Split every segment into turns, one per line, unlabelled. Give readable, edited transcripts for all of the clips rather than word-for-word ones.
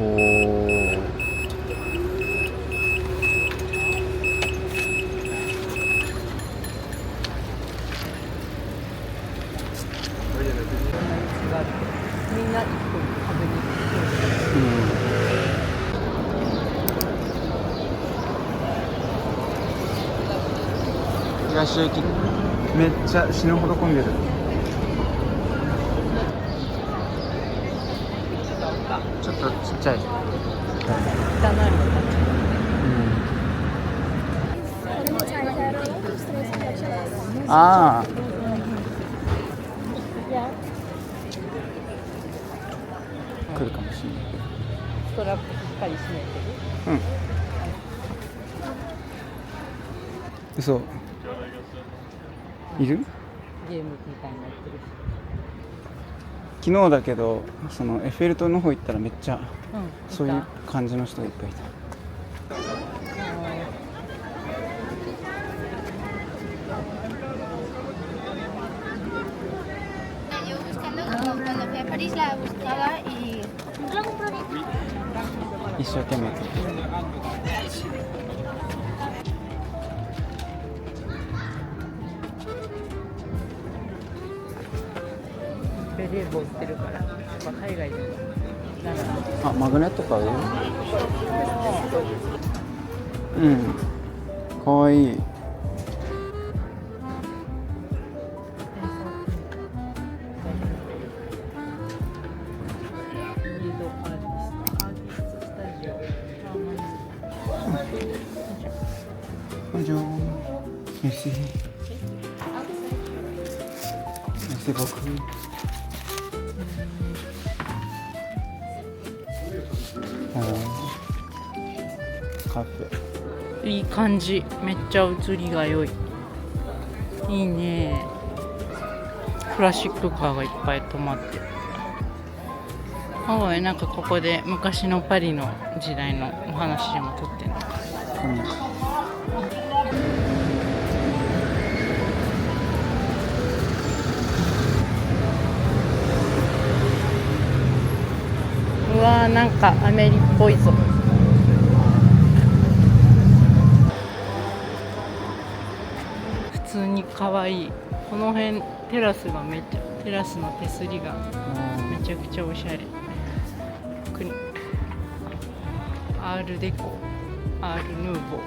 お。
みんな一個食べに行
東駅めっちゃ死ぬほど混んでる。ちょっとちっちゃい。
く。汚いの
ああ。来るかもしれない。
ストラップしっかり締めてる。
うん。嘘。いる？
ゲームみたいになってるし。
昨日だけど、そのエッフェル塔の方行ったらめっちゃそういう
い
感じの人がいっぱいいた。
Yo buscando como cuando fui a París la buscaba y la compré.
一生懸命。
ベレー帽売ってるから、やっぱ海外でもなんか
あ、マグネット買う？うん。かわいい。Bonjour. Merci. Merci beaucoup. カフェ。
いい感じ。めっちゃ映りが良い。いいね。クラシックカーがいっぱい止まってる。おい、なんかここで昔のパリの時代のお話でも撮ってんの。うわー、なんかアメリっぽいぞ。普通に可愛い。この辺テラスがめっちゃ、テラスの手すりがめちゃくちゃおしゃれ。アールデコ、アールヌーボー。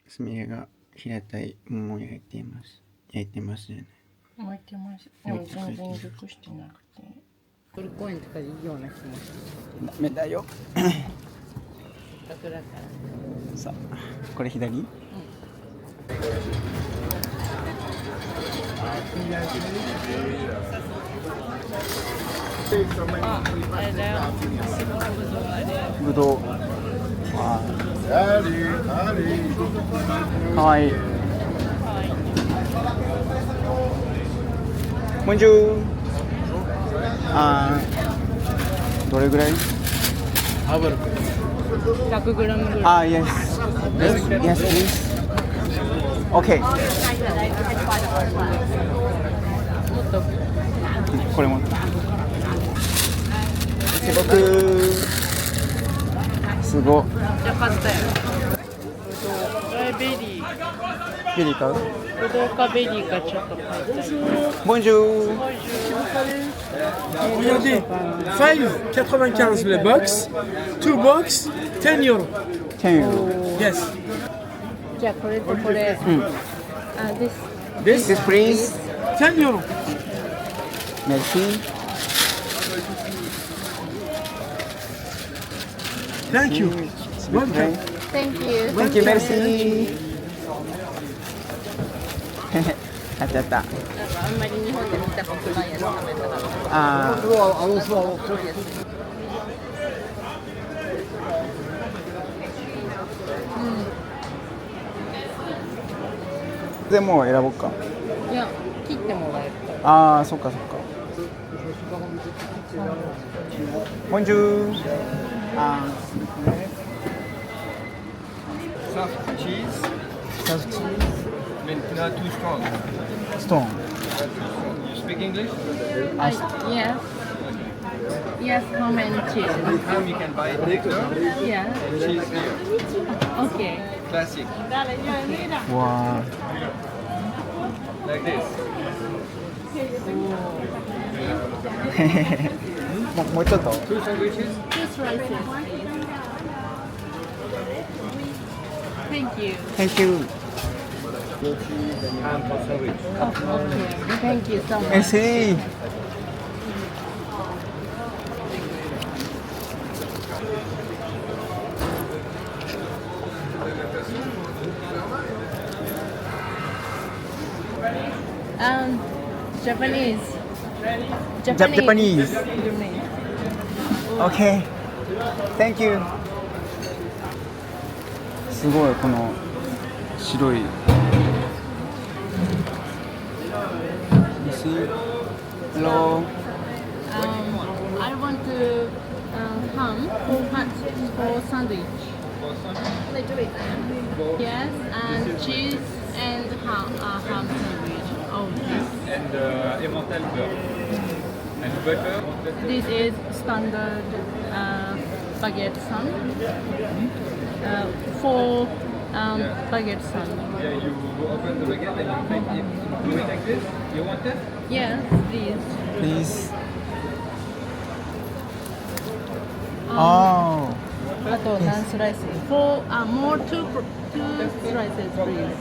すみれが平たい桃を焼いています。焼いてますよね。
巻いてます。でも全然熟してなくて。トルコ園とかでいいような気もする。
ダメだよ。
桜から。
さあ、これ左？
あ、あれだよ。
ぶどう。ああ。かわいい。ボンジュール。あー、どれぐらい
100グラムぐらい。
あー、yes. Yes, please. OK。
もっと
これも。僕、すごい。
めっちゃ買ったよ。これベリー。
ベリー買う？
ぶどうかベリーかちょっと買いたい。
ボンジュール。
Regardez, 5,95 le box, 2 box, 10 euros.
10ユーロ
Yes.
じゃあこれとこれ、あ、です
This
This please
10 euros.
Merci
Thank you. Welcome.
Thank you
Thank you, merci あったあった
なんかあんまり日本で見たことないやつ食べたから
あーでもう選ぼうか
いや、切ってもらえる
ああそっかそっかボンジューあ
Soft cheese,
ーサフチ
but not too strong.
ストーン
You speak English?
Yes Yes, how many cheese?
Ham you can buy it next door.
Yeah
Cheese here.
Okay
Classic.
わ
Like this.
ーもうちょっと
Two sandwiches.
Two slices Thank you
Thank you
Ham for sandwich.
Okay Thank you so much
Merci
Japanese
Japanese OK Thank you すごいこの白い Hello
I want to ham for sandwich Yes and cheese and ham sandwich Oh yes
And Emmental beurre. And butter.
This is standard baguette sun. For baguette sun.
Yeah, you open the baguette and you make it. Do it like this. You want it?
Yes, please.
Please あ
あと何スライス For more two slices, please.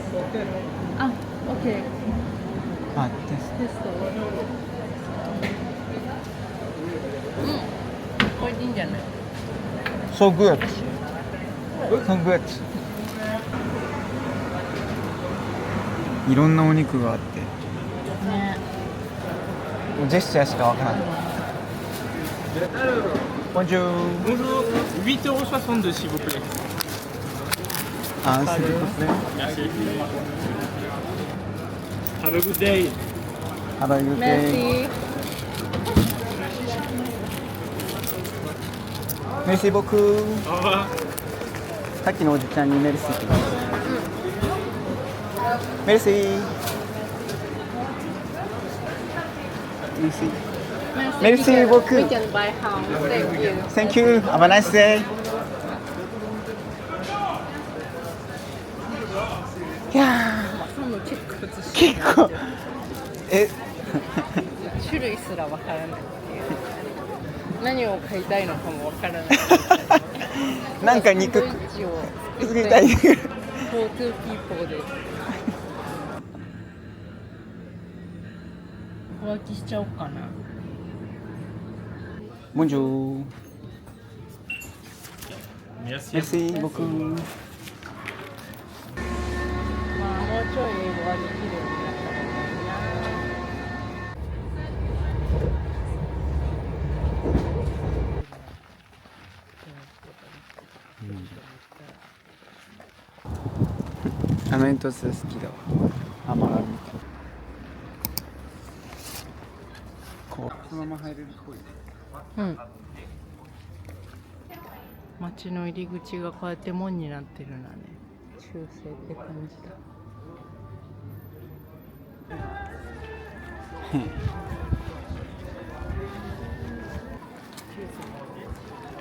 Okay.
あです
テスト。これでいいんじゃない
So good So good いろんなお肉があって
ね。
もうジェスチャーしかわからないボンジュー
Bonjour. 8,62 € s'il vous plaît.
あーすみません
Merci. Have a good day.
Have a good day
Merci.
Merci beaucoup
Au revoir.
さっきのおじちゃんにメルシーって言ってメルシーメルシー Merci beaucoup.
We can buy ham. Thank you.
Thank you Have a nice day いや
ハム結構ずっし
ー結構え
種類すらわからないっていう何を買いたいのかもわからない
なんか肉
サンドイッチを
作りたい
for two people で浮気しちゃおうかな
ボンジュー
Merci.
Merci beaucoup
まあもうちょい英語はできるようになったらいいな
あの煙突好きだわ甘がみこうそのまま入れるっぽい
うん街の入り口がこうやって門になってるのはね中世って感じだ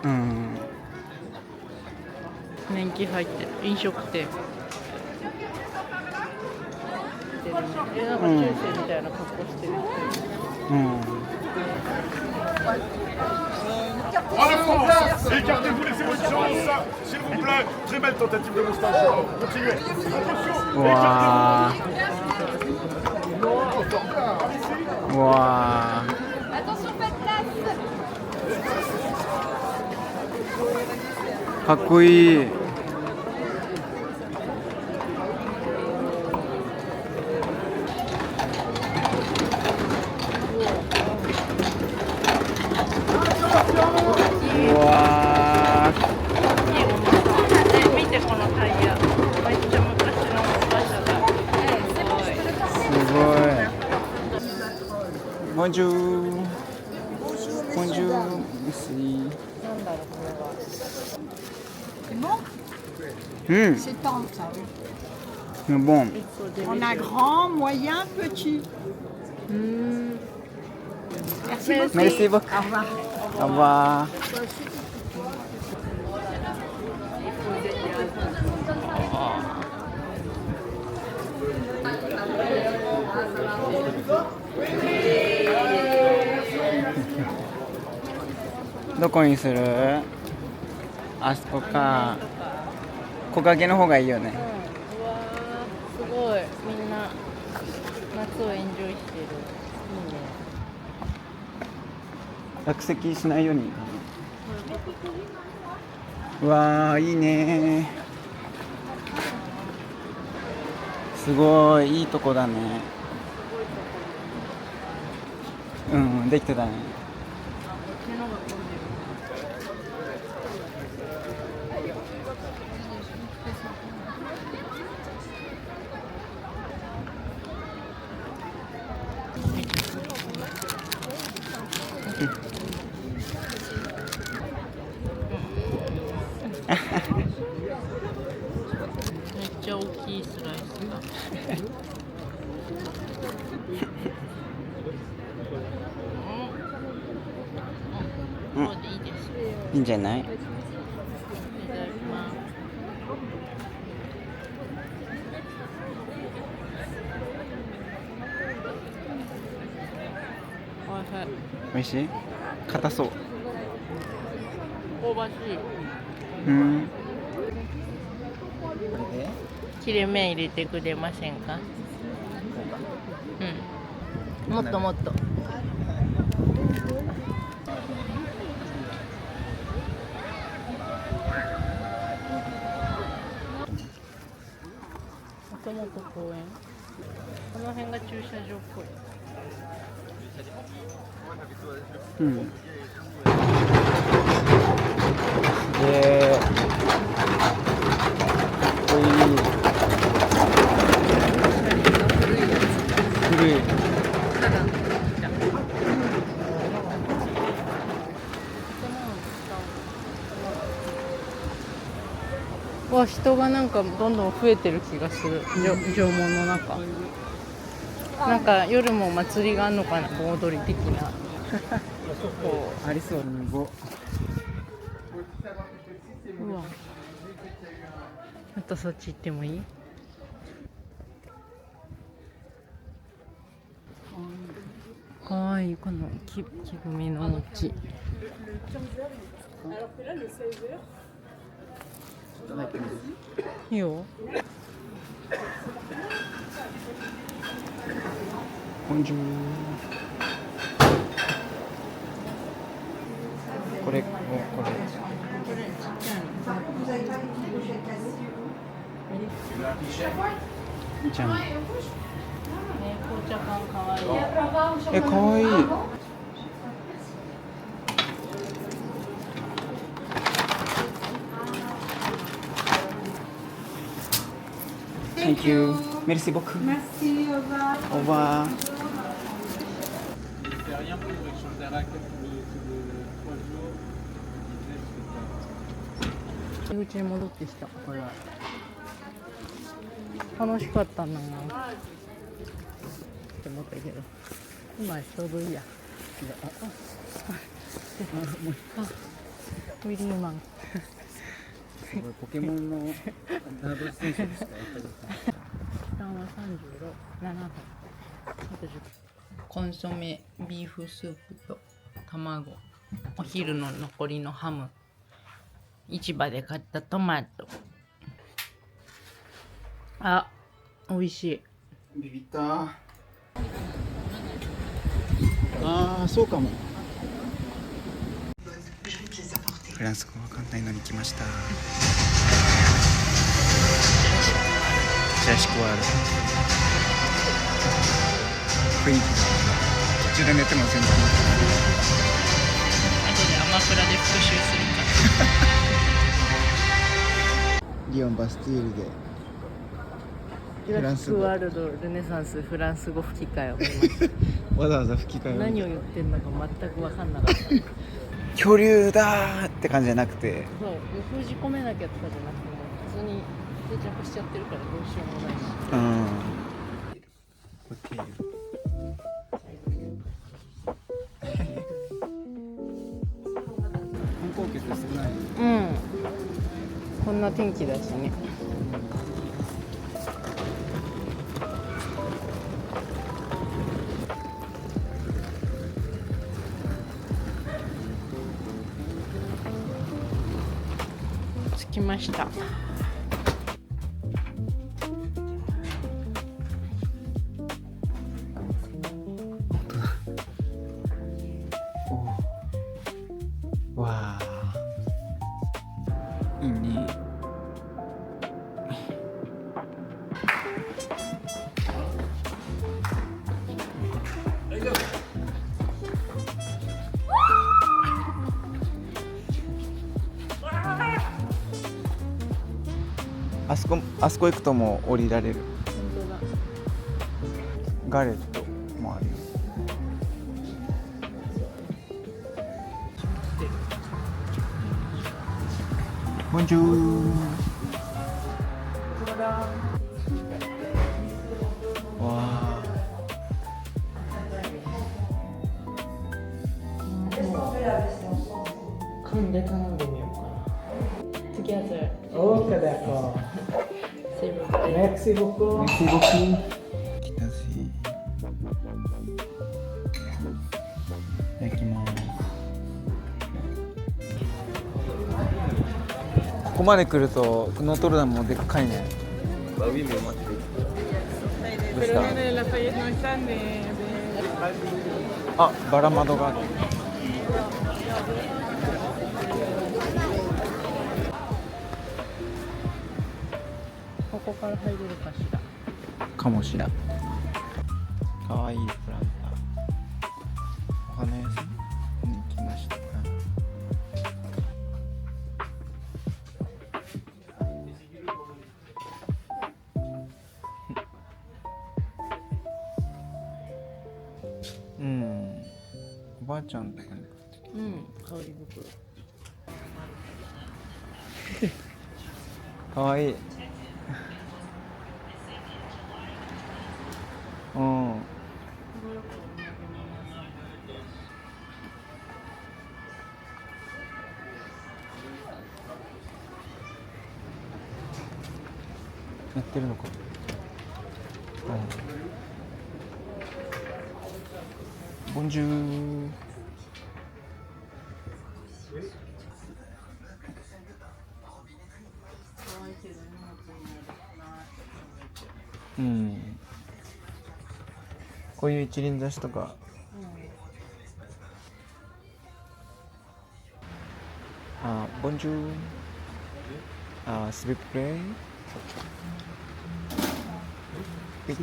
うん
年季入ってる飲食店なんか中世みたいな格好してる人いる
うん
En France, écartez-vous, laissez votre chance, s'il vous plaît. Très belle tentative de moustache. Continuez. Attention.
うわーうわ
Attention, pas de place.
ーかっこいい。うわ
見てこのタイヤ。めっちゃ昔の馬車だ。
すごい。ボンジュー。ボンジュー。merci。うん。
C'est tendre ça.
Bon.
On a grand, moyen, petit. Merci beaucoup.
Merci beaucoup.
Au revoir.
Au revoir. どこにする？あそこか。木陰の方がいいよね。
うわー、すごい。みんな夏をエンジョイしてる。いいね。
落石しないように。うわー、いいね。すごいいいとこだね。うん、できてたね。
めっちゃ大きいスライスだ。こうでいいです。
いいんじゃない？
いただきます。おいしい。
美味しい？硬そう。
香ばしい。
うん。
切れ目入れてくれませんか？うん。もっともっと。もともと公園。この辺が駐車場っぽい。
うん。すげえ。かっこいい。古い。
わ、人がなんかどんどん増えてる気がする。縄文の中。なんか夜も祭りがあるのかな、盆踊り的な。
ありそう。
うわ。あとそっち行ってもいい？かわいい、この木組みの餅。いいよ。
ボンジュー。これ。じゃん。
紅茶缶かわいい。
え、かわいい。Thank you. Merci beaucoup.
Merci, au revoir.
Au revoir.
C'est rien pour échanger là quelques 3 jours.
うちに戻ってきた。これ楽しかったなって思ったけど、今ちょうどいいや。ウィリーマン。
ポケモンのダブル選手ですか？
時間は37分。あと10分。コンソメビーフスープと卵、お昼の残りのハム、市場で買ったトマト。あ、美味しい。
ビビったー。ああ、そうかも。フランス語わかんないのに来ました。ジュラシックワールド。雰囲気途中で寝ても全然。
後でアマプラで復習するか
リオンバスティールで
ジュラシックワールドルネサンスフランス語吹き替えを見まし
わざわざ吹き替え
た。
を
何を言ってんのか全く分かんなかった。そう、
恐竜だーって感じじゃなくて、
封じ込めなきゃとかじゃなくても普通に定着しちゃってるからどうしようもないし。
ホテル観光客少ない。
うん。こんな天気だしね。着きました。
わあ、いいね。あそこ行くともう降りられる。
本当だ。
ガレットもあるよ。ボンジュー。わあ。
噛んで頼んでみようかな。Together.
Ok, d'accord.
S'il vous plaît.
Merci beaucoup.
Merci beaucoup. 来たし。焼きます。ここまで来るとノートルダムもでっかいね。どうした？あ、バラ窓がある。
ここから入れるかしら。
かもしらん。かわいいプランター。お花屋さんに来ました。うん。おばあちゃんとかね。
うん、香り袋。
かわいい。うん。やってるのか。ボンジュー。うん。こういう一輪挿しとか。あ、ボンジュー。あ、スビプレイ。
ディ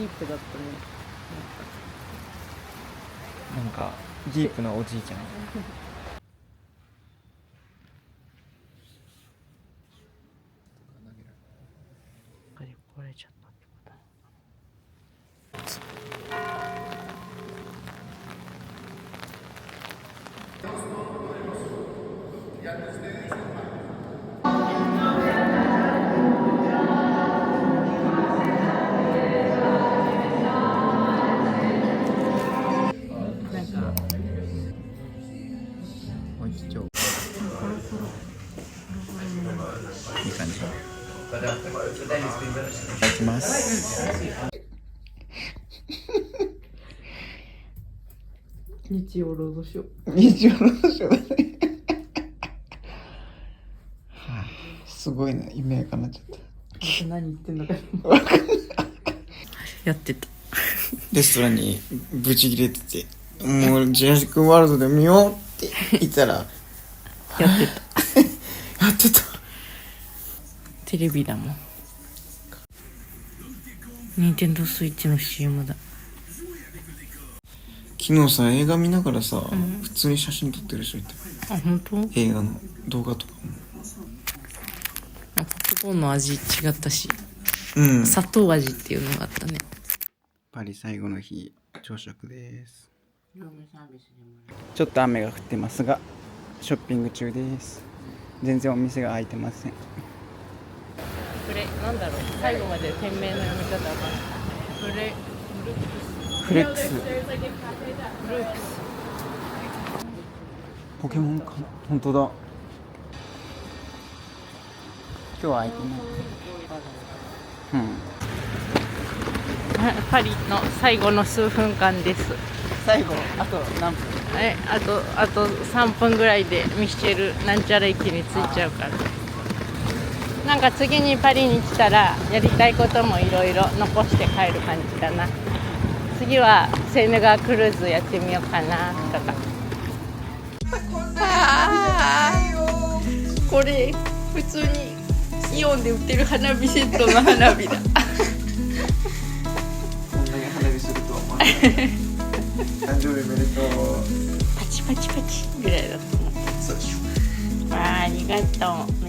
ープだったね。
なんかディープなおじいちゃん。
壊れちゃったってこと。なんか
ただきます。
日曜ロードショー。
日曜ロードショーだね。はあ、すごいな、夢が叶っちゃった。
何言ってんのかやってた。
レストランにブチ切れてて、もうジュラシックワールドで見ようって言ったら
やってた。
やってた。
テレビだもん。ニンテンドースイッチの CM だ。
昨日さ、映画見ながらさ、普通に写真撮ってる人いた。
あ、本当？
映画の動画とかも。
ポップコーンの味違ったし、
うん。
砂糖味っていうのがあったね。
パリ最後の日、朝食です。ちょっと雨が降ってますが、ショッピング中です。全然お店が開いてません。
これなんだろう、最後まで店名の読み方わかんない。
フレックス。ポケモンかな、本当だ。今日は開いてない。
パリの最後の数分間です。
最後、あと何分？
あと3分ぐらいでミッシェルなんちゃら駅に着いちゃうから。なんか次にパリに来たらやりたいこともいろいろ残して帰る感じかな。次はセーヌ川クルーズやってみようかなとか。これ普通にイオンで売ってる花火セットの花火だ。
こんなに花火するとは思わなかった。誕生日おめでとう。
パチパチパチぐらいだと思う。
そうでしょ。
ありがとう。